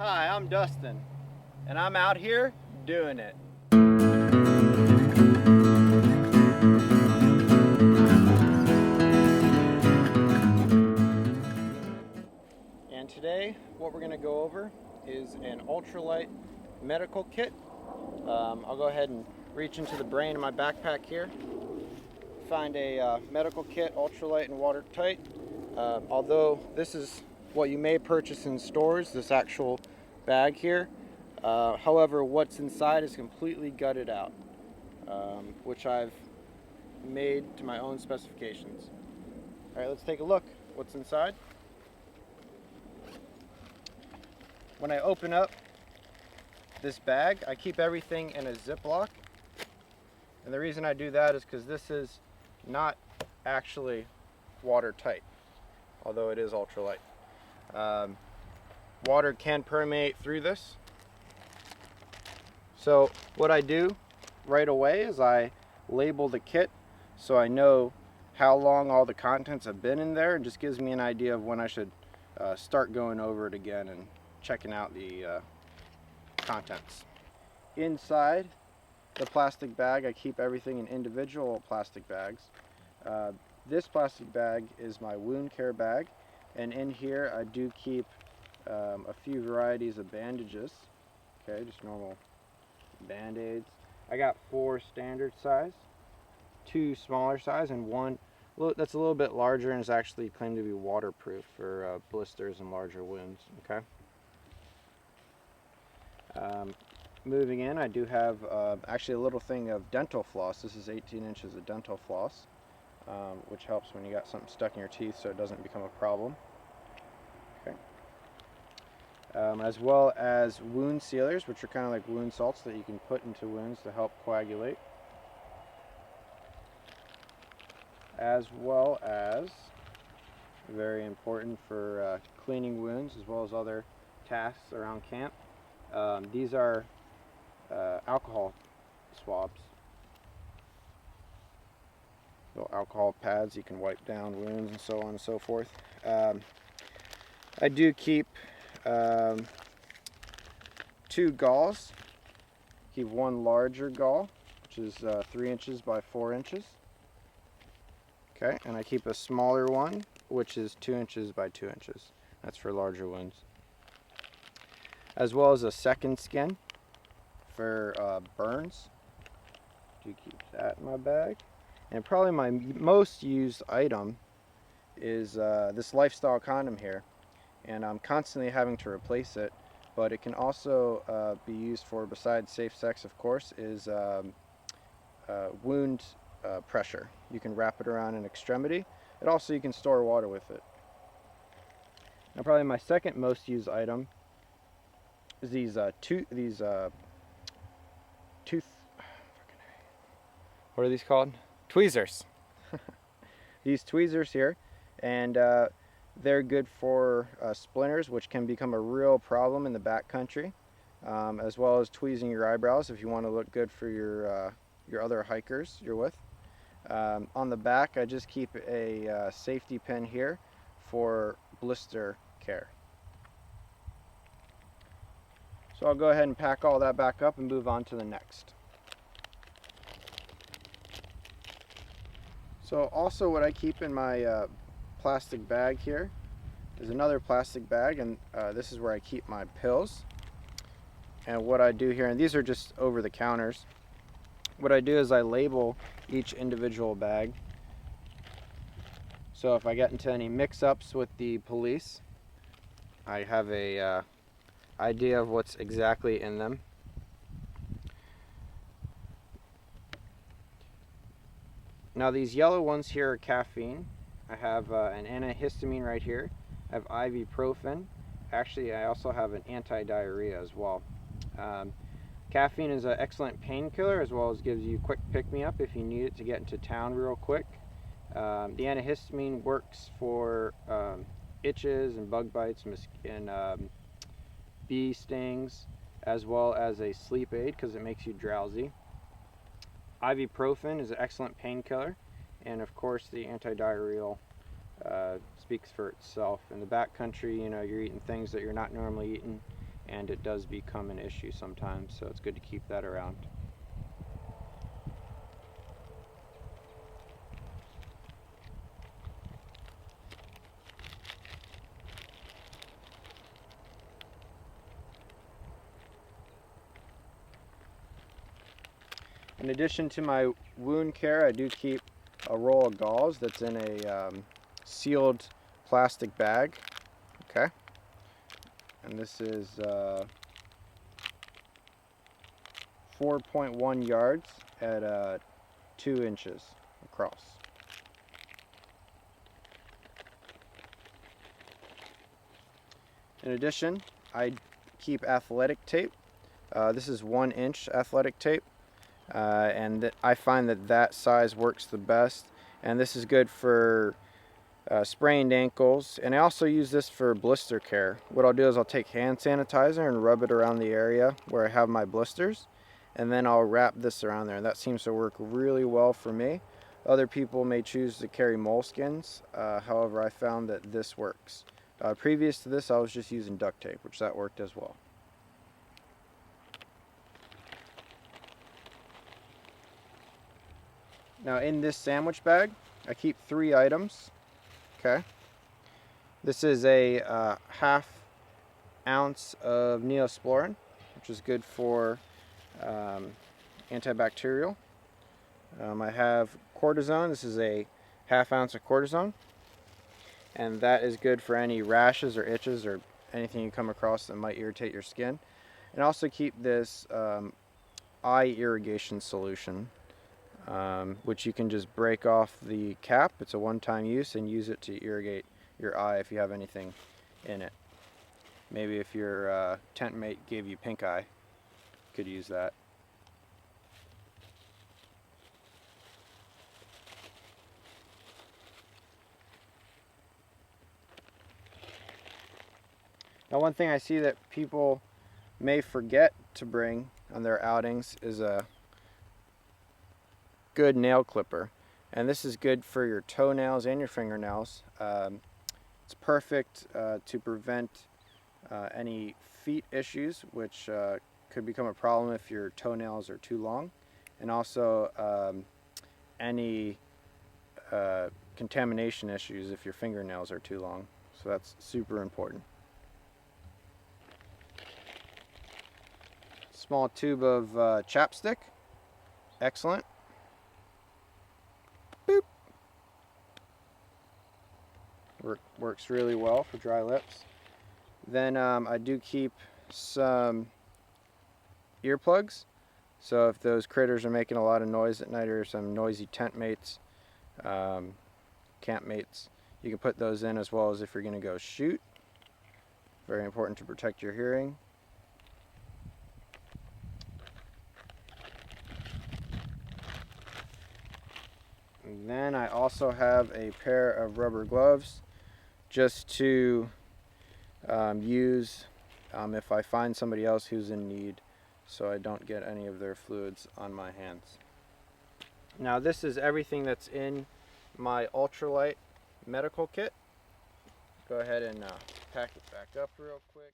Hi, I'm Dustin, and I'm out here doing it. And today, what we're going to go over is an ultralight medical kit. I'll go ahead and reach into the brain in my backpack here, find a medical kit, ultralight and watertight. Although this is what you may purchase in stores, this actual bag here. However, what's inside is completely gutted out, which I've made to my own specifications. All right, let's take a look. What's inside? When I open up this bag, I keep everything in a Ziploc. And the reason I do that is because this is not actually watertight, although it is ultralight. Water can permeate through this. So what I do right away is I label the kit so I know how long all the contents have been in there. It just gives me an idea of when I should start going over it again and checking out the contents. Inside the plastic bag, I keep everything in individual plastic bags. This plastic bag is my wound care bag, and in here I do keep a few varieties of bandages. Okay, just normal band-aids. I got 4 standard size, 2 smaller size, and 1 that's a little bit larger and is actually claimed to be waterproof for blisters and larger wounds. Okay. Moving in, I do have actually a little thing of dental floss. This is 18 inches of dental floss, which helps when you got something stuck in your teeth so it doesn't become a problem. Okay. As well as wound sealers, which are kind of like wound salts that you can put into wounds to help coagulate. As well as, very important for cleaning wounds as well as other tasks around camp, these are alcohol swabs. Little alcohol pads you can wipe down wounds and so on and so forth. I do keep 2 gauze. Keep 1 larger gauze, which is 3 inches by 4 inches. Okay, and I keep a smaller one, which is 2 inches by 2 inches. That's for larger wounds. As well as a second skin for burns. Do keep that in my bag. And probably my most used item is this lifestyle condom here, and I'm constantly having to replace it. But it can also be used for, besides safe sex, of course, is wound pressure. You can wrap it around an extremity. It also, you can store water with it. Now, probably my second most used item is these what are these called? Tweezers. These tweezers here, and they're good for splinters, which can become a real problem in the backcountry, as well as tweezing your eyebrows if you want to look good for your other hikers you're with. On the back, I just keep a safety pin here for blister care. So I'll go ahead and pack all that back up and move on to the next. So also what I keep in my plastic bag here is another plastic bag, and this is where I keep my pills. And what I do here, and these are just over the counters, what I do is I label each individual bag. So if I get into any mix-ups with the police, I have a idea of what's exactly in them. Now these yellow ones here are caffeine. I have an antihistamine right here. I have ibuprofen. Actually, I also have an anti-diarrhea as well. Caffeine is an excellent painkiller, as well as gives you quick pick-me-up if you need it to get into town real quick. The antihistamine works for itches and bug bites and bee stings, as well as a sleep aid because it makes you drowsy. Ibuprofen is an excellent painkiller, and of course the anti-diarrheal speaks for itself. In the backcountry, you know, you're eating things that you're not normally eating, and it does become an issue sometimes, so it's good to keep that around. In addition to my wound care, I do keep a roll of gauze that's in a sealed plastic bag. Okay, and this is 4.1 yards at 2 inches across. In addition, I keep athletic tape. This is 1 inch athletic tape. And I find that size works the best, and this is good for sprained ankles, and I also use this for blister care. What I'll do is I'll take hand sanitizer and rub it around the area where I have my blisters, and then I'll wrap this around there, and that seems to work really well for me. Other people may choose to carry moleskins, however I found that this works. Previous to this I was just using duct tape, which that worked as well. Now in this sandwich bag, I keep 3 items. Okay. This is a ½ ounce of Neosporin, which is good for antibacterial. I have cortisone. This is a ½ ounce of cortisone, and that is good for any rashes or itches or anything you come across that might irritate your skin. And also keep this eye irrigation solution, which you can just break off the cap. It's a one-time use, and use it to irrigate your eye if you have anything in it. Maybe if your tent mate gave you pink eye, you could use that. Now one thing I see that people may forget to bring on their outings is a good nail clipper, and this is good for your toenails and your fingernails. It's perfect to prevent any feet issues, which could become a problem if your toenails are too long, and also any contamination issues if your fingernails are too long. So that's super important. Small tube of chapstick, excellent. Boop. Works really well for dry lips. Then I do keep some earplugs, so if those critters are making a lot of noise at night, or some noisy tent mates, camp mates, you can put those in, as well as if you're going to go shoot. Very important to protect your hearing. And then I also have a pair of rubber gloves, just to use if I find somebody else who's in need, so I don't get any of their fluids on my hands. Now this is everything that's in my ultralight medical kit. Go ahead and pack it back up real quick.